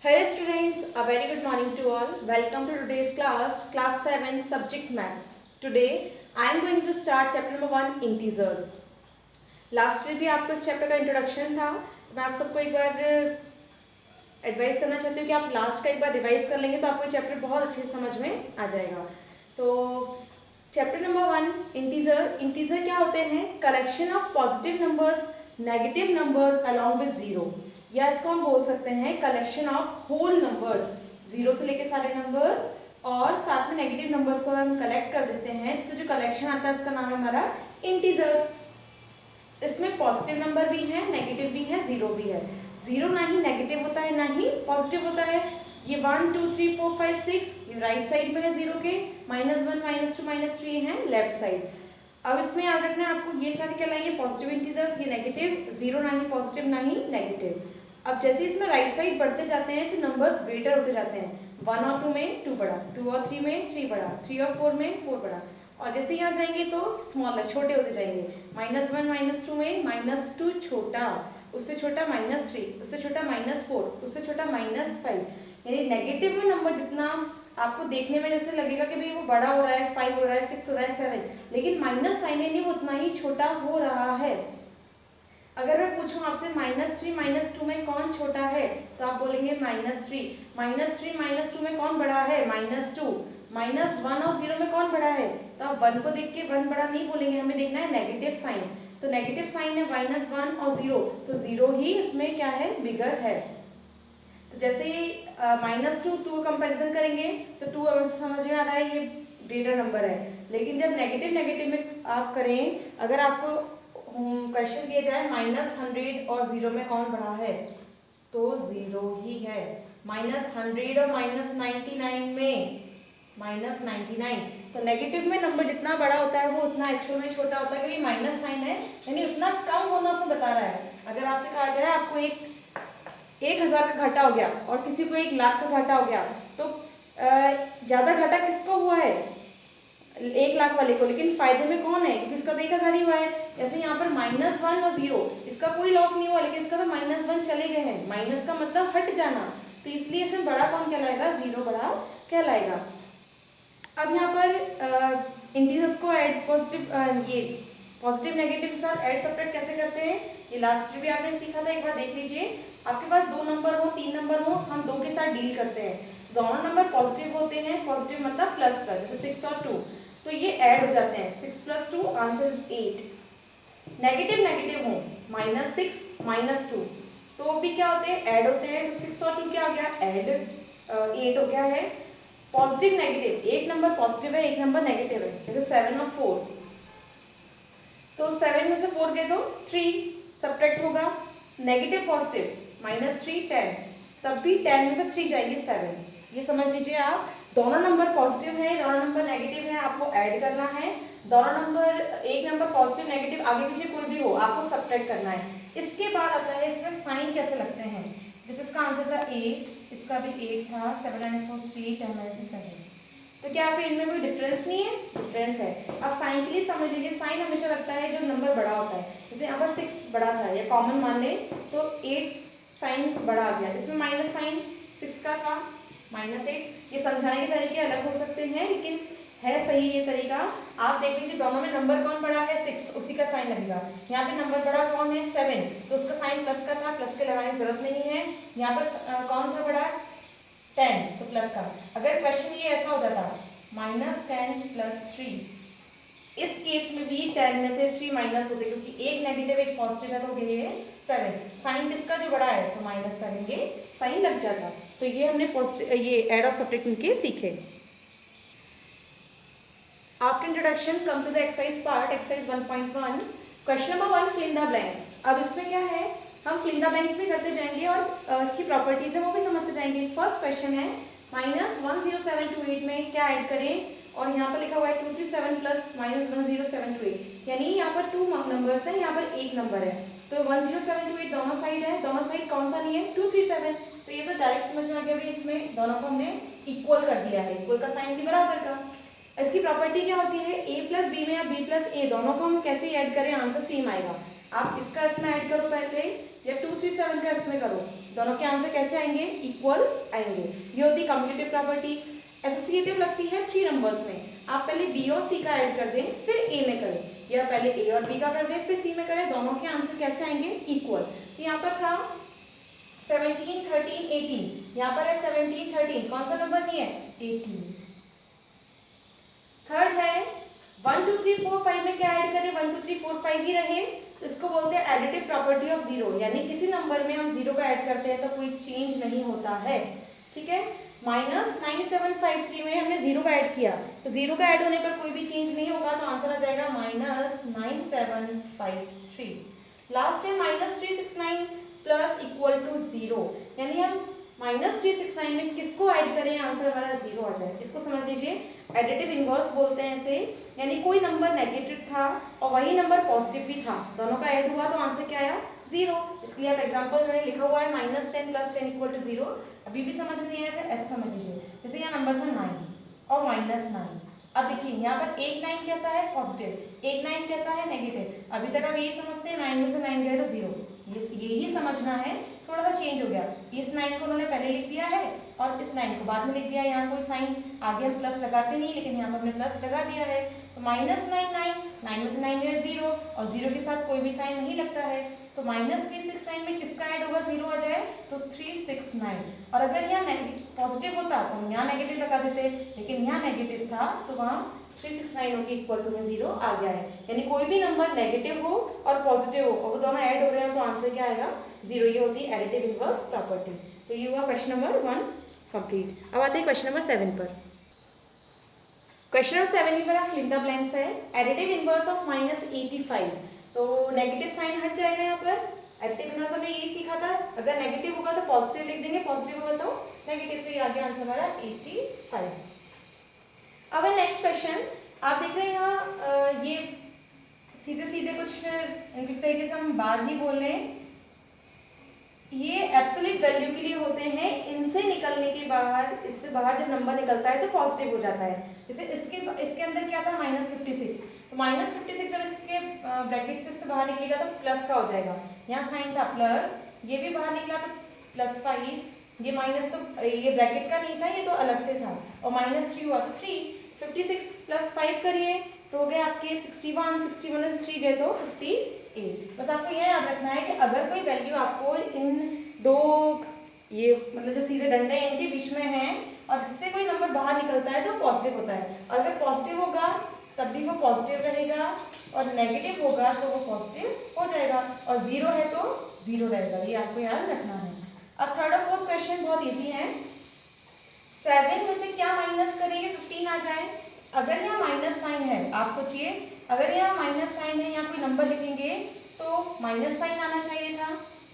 Hello students, a very good morning to all. Welcome to today's class 7, subject maths. Today I am going to start chapter number 1, integers. Last year भी आपको इस chapter का introduction था, तो मैं आप सबको एक बार एडवाइस करना चाहती हूँ कि आप लास्ट का एक बार रिवाइज कर लेंगे तो आपको चैप्टर बहुत अच्छे से समझ में आ जाएगा। तो चैप्टर नंबर 1, इंटीजर। इंटीजर क्या होते हैं? Collection of positive numbers, negative numbers along with zero, या इसको हम बोल सकते हैं collection of whole numbers, zero से लेके सारे नंबर्स और साथ में नेगेटिव नंबर्स को हम कलेक्ट कर देते हैं तो जो कलेक्शन आता है उसका नाम है हमारा इंटीजर्स। इसमें पॉजिटिव नंबर भी है, नेगेटिव भी है, जीरो भी है। जीरो ना ही नेगेटिव होता है ना ही पॉजिटिव होता है। ये 1 2 3 4 5 6 ये राइट साइड में है जीरो के, -1 -2 -3 है लेफ्ट साइड। अब इसमें याद रखना है आपको, ये सारे कहलाएंगे पॉजिटिव इंटीजर्स, ये नेगेटिव, जीरो ना ही पॉजिटिव ना ही नेगेटिव। अब जैसे इसमें राइट साइड बढ़ते जाते हैं तो नंबर्स ग्रेटर होते जाते हैं। 1 और 2 में 2 बड़ा, 2 और 3 में 3 बड़ा, 3 और 4 में 4 बड़ा, और जैसे यहाँ जाएंगे तो स्मॉलर, छोटे होते जाएंगे। -1 -2 में -2 छोटा, उससे छोटा -3, उससे छोटा -4, उससे छोटा -5। यानी नेगेटिव में नंबर जितना आपको देखने में जैसे लगेगा कि भाई वो बड़ा हो रहा है, 5 हो रहा है, 6 हो रहा है, 7, लेकिन माइनस साइन है नहीं, वो उतना ही छोटा हो रहा है। अगर मैं पूछूं आपसे -3 -2 में कौन छोटा है तो आप बोलेंगे -3, -3 -2 में कौन बड़ा है, -2, -1 और 0 में कौन बड़ा है, तो आप 1 को देख के 1 बड़ा नहीं बोलेंगे, हमें देखना है नेगेटिव साइन। तो नेगेटिव साइन है -1 और 0, तो 0 ही इसमें क्या है, बिगर है। तो जैसे ही -2 कंपैरिजन करेंगे तो 2 समझ में आ रहा है ये ग्रेटर नंबर है, लेकिन जब नेगेटिव में आप करें, अगर आपको क्वेश्चन दिया जाए -100 और 0 में कौन बड़ा है, तो 0 ही है। -100 और -99 में -99, तो नेगेटिव में नंबर जितना बड़ा होता है वो उतना एक्चुअल में छोटा होता है, क्योंकि माइनस साइन है, यानी उतना कम होना से बता रहा है। अगर आपसे कहा जाए आपको 1000 का घाटा हो गया और किसी को 1 लाख का घाटा हो गया, तो ज्यादा घाटा किसको हुआ है, 1 लाख वाले को, लेकिन फायदे में कौन है, क्योंकि इसका तो 1000 ही हुआ है। जैसे यहाँ पर -1 और 0, इसका कोई लॉस नहीं हुआ, लेकिन इसका तो -1 चले गए हैं, माइनस का मतलब हट जाना, तो इसलिए इसमें बड़ा कौन कहलाएगा, 0 बड़ा कहलाएगा। अब यहाँ पर इंटीजर्स को ऐड पॉजिटिव नेगेटिव के साथ ऐड सब्ट्रैक्ट कैसे करते हैं, ये लास्ट ईयर भी आपने सीखा था, एक बार देख लीजिए। आपके पास 2 नंबर हो, 3 नंबर हो, हम 2 के साथ डील करते हैं। दोनों नंबर पॉजिटिव होते हैं, पॉजिटिव मतलब प्लस पर, जैसे 6 और 2, तो ये ऐड हो जाते हैं, 6 + 2 आंसर इज 8। नेगेटिव हो, -6 -2, तो भी क्या होते हैं, ऐड होते हैं, तो 6 और 2 क्या हो गया, ऐड 8 हो गया है। पॉजिटिव नेगेटिव, एक नंबर पॉजिटिव है, एक नंबर नेगेटिव है, जैसे 7 और 4, तो 7 में से 4 गए तो 3 सब्ट्रैक्ट होगा। नेगेटिव पॉजिटिव, -3 10, तब भी 10 में से 3 जाएंगे 7। ये समझ लीजिए आप, दोनों नंबर पॉजिटिव है, दोनों नंबर नेगेटिव है, आपको ऐड करना है। दोनों नंबर, एक नंबर पॉजिटिव नेगेटिव आगे पीछे कोई भी हो, आपको सब्ट्रैक्ट करना है। इसके बाद आता है इसमें साइन कैसे लगते हैं। जैसे इसका आंसर था 8, इसका भी 8 था, 7 and 4 3 10 - 7, तो क्या फिर इनमें कोई डिफरेंस नहीं है, डिफरेंस है। अब साइन के लिए समझ लीजिए, साइन हमेशा लगता है जब नंबर बड़ा होता है, जैसे यहाँ पर 6 बड़ा था, या कॉमन मान ले तो 8 साइन बड़ा आ गया, इसमें माइनस साइन 6 का था, -8। ये समझाने के तरीके अलग हो सकते हैं, लेकिन है सही ये तरीका। आप देख लीजिए दोनों में नंबर कौन बड़ा है, 6, उसी का साइन लगेगा। यहाँ पे नंबर बड़ा कौन है, 7, तो उसका साइन प्लस का था, प्लस के लगाने की जरूरत नहीं है। यहाँ पर कौन था बड़ा, 10, तो प्लस का। अगर क्वेश्चन ये ऐसा हो जाता -10 + 3, इस केस में भी 10 में से 3 माइनस होते, क्योंकि एक नेगेटिव एक पॉजिटिव है, तो ये 7, साइन किसका जो बड़ा है तो माइनस करेंगे, साइन लग जाता। तो ये हमने पॉजिटिव, ये ऐड और सब्ट्रैक्ट के सीखे। After introduction come to the exercise part, exercise 1.1, question number 1, fill in the blanks. अब इसमें क्या है, हम फिल इन द ब्लैंक्स भी करते जाएंगे और इसकी प्रॉपर्टीज है वो भी समझते जाएंगे। फर्स्ट क्वेश्चन है -10728 में क्या ऐड करें, और यहाँ पर लिखा हुआ है 237 + -10728, यानी यहाँ पर 2 नंबर्स हैं, यहाँ पर एक नंबर है, तो 10728 दोनों साइड है, दोनों साइड कौन सा नहीं है, 237, तो ये तो डायरेक्ट समझ में आ गया भाई, इसमें दोनों को हमने इक्वल कर दिया है, इक्वल का साइन भी बराबर का। इसकी प्रॉपर्टी क्या होती है, a + b में या b + a, दोनों को हम कैसे ऐड करें, आंसर सेम आएगा। आप इसका इसमें ऐड करो पहले, या 237 का इसमें करो, दोनों के आंसर कैसे आएंगे, इक्वल आएंगे। ये होती है कम्यूटेटिव प्रॉपर्टी। एसोसिएटिव लगती है 3 नंबर्स में। आप पहले बी और सी का ऐड कर दें फिर ए में करें, या पहले ए और बी का कर दें फिर सी में करें, दोनों के आंसर कैसे आएंगे, इक्वल। तो यहाँ पर था 17, 13, 18, यहाँ पर है 17, 13, कौन सा नंबर नहीं है, 18। थर्ड है 1 2 3 4 5 में क्या ऐड करें, 1 2 3 4 5 ही रहे, तो इसको बोलते हैं एडिटिव प्रॉपर्टी ऑफ जीरो, यानी किसी नंबर में हम जीरो का ऐड करते हैं तो कोई चेंज नहीं होता है, ठीक है। -9753 में हमने जीरो का ऐड किया, तो जीरो का ऐड होने पर कोई भी चेंज नहीं होगा, तो आंसर आ जाएगा -9753। लास्ट है -369 प्लस इक्वल टू 0, यानी हम -369 में किसको ऐड करें, आंसर हमारा 0 आ जाए। इसको समझ लीजिए, एडिटिव इनवर्स बोलते हैं इसे, यानी कोई नंबर नेगेटिव था और वही नंबर पॉजिटिव भी था, दोनों का ऐड हुआ तो आंसर क्या आया, 0। इसलिए आप एग्जांपल में लिखा हुआ है -10 + 10 = 0। अभी भी समझ नहीं आया था, ऐसे समझ लीजिए, जैसे यहाँ नंबर था 9 और -9। अब देखिए यहाँ पर एक 9 कैसा है, पॉजिटिव, एक 9 कैसा है, नेगेटिव। अभी तक आप यही समझते हैं 9 में से 9 गए तो 0, यही समझना है। थोड़ा सा चेंज हो गया, इस 9 को उन्होंने पहले लिख दिया है और इस 9 को बाद में लिख दिया है। यहाँ कोई साइन आगे हम प्लस लगाते नहीं, लेकिन यहाँ पर हमने प्लस लगा दिया है, तो -9 9 में से 9 गए 0, और 0 के साथ कोई भी साइन नहीं लगता है, तो -369 में किसका ऐड होगा, 0 आ जाए, तो 369। और अगर यहाँ पॉजिटिव होता तो हम यहाँ नेगेटिव लगा देते, लेकिन यहाँ नेगेटिव था तो वहाँ 369 होगी, इक्वल टू में 0 आ गया है। यानी कोई भी नंबर नेगेटिव हो और पॉजिटिव हो और वो दोनों ऐड हो रहे हैं तो आंसर क्या आएगा, 0। ये होती है एडिटिव इनवर्स प्रॉपर्टी। तो ये हुआ क्वेश्चन नंबर 1 कंप्लीट। अब आते हैं क्वेश्चन नंबर 7 पर। क्वेश्चन नंबर 7 पर आप फिल द ब्लैंक्स है। एडिटिव इनवर्स ऑफ -85, तो नेगेटिव साइन हट जाएगा यहाँ पर। एडिटिव इनवर्स हमने यही सीखा था, अगर नेगेटिव होगा तो पॉजिटिव लिख देंगे, पॉजिटिव होगा तो नेगेटिव, तो ये आगे आंसर हमारा 85। अब है नेक्स्ट क्वेश्चन, आप देख रहे हैं यहाँ ये सीधे सीधे कुछ इनके तरीके से हम बात नहीं बोल रहे हैं, ये एब्सोल्यूट वैल्यू के लिए होते हैं। इनसे निकलने के बाद, इससे बाहर जब नंबर निकलता है तो पॉजिटिव हो जाता है। जैसे इसके अंदर क्या था, -56, तो -56 जब इसके ब्रैकेट से इससे बाहर निकलेगा तो प्लस का हो जाएगा। यहाँ साइन था प्लस, ये भी बाहर निकला तो +5, ये माइनस तो ये ब्रैकेट का नहीं था, ये तो अलग से था, और -3 हुआ तो 3। 56 + 5 करिए तो हो गए आपके 61, 61 में से 3 गए तो 58। बस आपको यह याद रखना है कि अगर कोई वैल्यू आपको इन दो, ये मतलब जो सीधे डंडे हैं इनके बीच में है और इससे कोई नंबर बाहर निकलता है तो पॉजिटिव होता है, और अगर पॉजिटिव होगा तब भी वो पॉजिटिव रहेगा और नेगेटिव होगा तो वो पॉजिटिव हो जाएगा, और 0 है तो 0 रहेगा, ये आपको याद रखना है। अब थर्ड और फोर्थ क्वेश्चन बहुत ईजी है। 7 में से क्या माइनस करेंगे, 15 आ जाए। अगर यहाँ माइनस साइन है, आप सोचिए, अगर यहाँ माइनस साइन है, यहाँ कोई नंबर लिखेंगे तो माइनस साइन आना चाहिए था,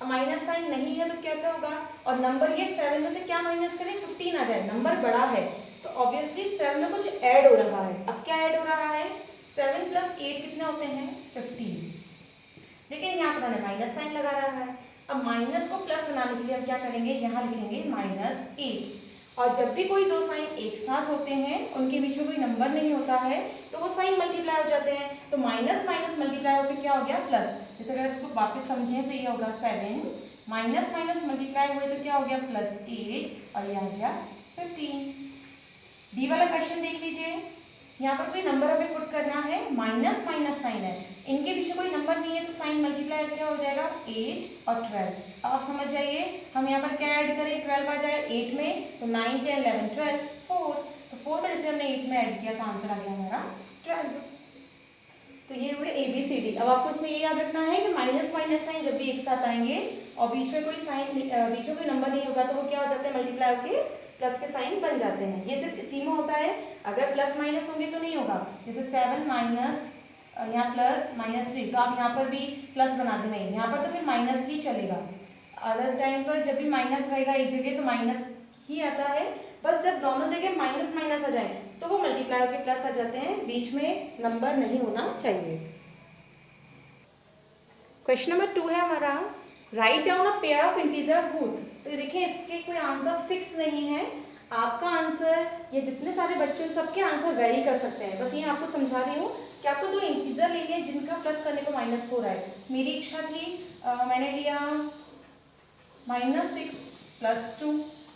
अब माइनस साइन नहीं है तो कैसे होगा, और नंबर ये 7 में से क्या माइनस करें, 15 आ जाए, नंबर बड़ा है तो ऑब्वियसली 7 में कुछ ऐड हो रहा है। अब क्या ऐड हो रहा है, 7 + 8 कितने होते हैं, 15, लेकिन यहाँ पर उन्होंने माइनस साइन लगा रहा है। अब माइनस को प्लस बनाने के लिए हम क्या करेंगे, यहाँ लिखेंगे -8, और जब भी कोई दो साइन एक साथ होते हैं, उनके बीच में कोई नंबर नहीं होता है, तो वो साइन मल्टीप्लाई हो जाते हैं, तो माइनस माइनस मल्टीप्लाई होकर क्या हो गया, प्लस। जैसे अगर इसको वापस समझें तो ये होगा 7, माइनस माइनस मल्टीप्लाई हुए तो क्या हो गया, +8, और ये आ गया 15। डी वाला क्वेश्चन देख लीजिए, यहाँ पर कोई नंबर हमें पुट करना है, माइनस माइनस साइन है, इनके बीच में कोई नंबर नहीं है तो साइन मल्टीप्लाई क्या हो जाएगा, 8 और 12। अब आप समझ जाइए, हम यहाँ पर क्या ऐड करें, 12 आ जाए 8 में, तो 9 10 11 12 4, तो 4 में जैसे हमने 8 में ऐड किया तो आंसर आ गया हमारा 12। तो ये हुए ABCD। अब आपको इसमें ये याद रखना है कि माइनस माइनस साइन जब भी एक साथ आएंगे और बीच में कोई साइन, बीच में कोई नंबर नहीं होगा तो वो क्या हो जाते हैं, मल्टीप्लाई होकर प्लस के साइन बन जाते हैं। ये सिर्फ इसी में होता है, अगर प्लस माइनस होंगे तो नहीं होगा। जैसे 7 माइनस, यहाँ प्लस -3, तो आप यहाँ पर भी प्लस बना दें, नहीं यहाँ पर तो फिर माइनस ही चलेगा। अदर टाइम पर जब भी माइनस रहेगा एक जगह तो माइनस ही आता है, बस जब दोनों जगह माइनस माइनस आ जाए तो वो मल्टीप्लाई होकर प्लस आ जाते हैं, बीच में नंबर नहीं होना चाहिए। क्वेश्चन नंबर 2 है हमारा, write down a pair of integer whose. तो देखिए इसके कोई आंसर फिक्स नहीं है, आपका आंसर, ये जितने सारे बच्चे सबके आंसर वेरी कर सकते हैं। बस ये आपको समझा रही हूँ कि आपको दो इंटीजर लेने हैं जिनका प्लस करने को -4 है। मेरी इच्छा थी, मैंने लिया -6 + 2,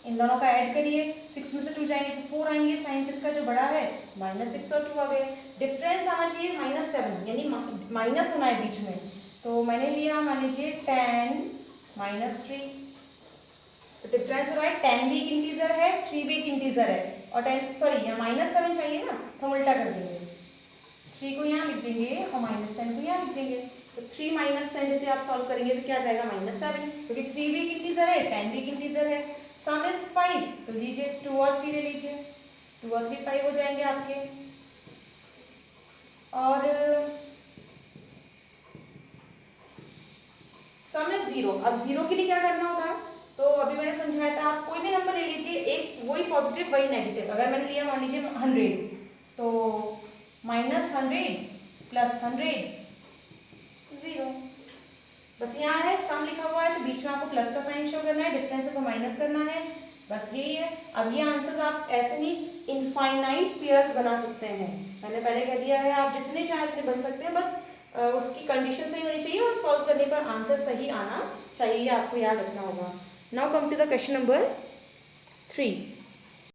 इन दोनों का ऐड करिए, 6 में से 2 जाएंगे तो 4 आएंगे, साइन किसका जो बड़ा है -6 और 2 आ गए। डिफरेंस आना चाहिए -7, यानी माइनस होना है बीच में, तो मैंने लिया मान लीजिए 10 - 3, तो डिफरेंस हो रहा है 10 भी एक इंटीजर है, 3 भी एक इंटीजर है, और 10 सॉरी यहाँ -7 चाहिए ना, तो हम उल्टा कर देंगे, 3 को यहाँ लिख देंगे और -10 को यहाँ लिख देंगे, तो 3 - 10 जैसे आप सॉल्व करेंगे तो क्या आ जाएगा -7, क्योंकि 3 भी एक इंटीजर है, 10 भी एक इंटीजर है। सम इज 5, तो लीजिए 2 और 3 ले लीजिए, 2 और 3 5 हो जाएंगे आपके। और सम इज 0, अब 0 के लिए क्या करना होगा, तो अभी मैंने समझाया था, आप कोई भी नंबर ले लीजिए, एक वही पॉजिटिव वही नेगेटिव। अगर मैंने लिया मान लीजिए 100, तो -100 + 100 0, बस यहाँ है सम लिखा हुआ है, तो बीच में आपको प्लस का साइन शो करना है, डिफरेंस को माइनस करना है, बस यही है। अब ये आंसर्स आप ऐसे नहीं इनफाइनाइट पेयर्स बना सकते हैं, मैंने पहले कह दिया है, आप जितने चाहे उतने बन सकते हैं, बस उसकी कंडीशन सही होनी चाहिए और सॉल्व करने पर आंसर सही आना चाहिए, आपको याद रखना होगा। Now come to the question number 3।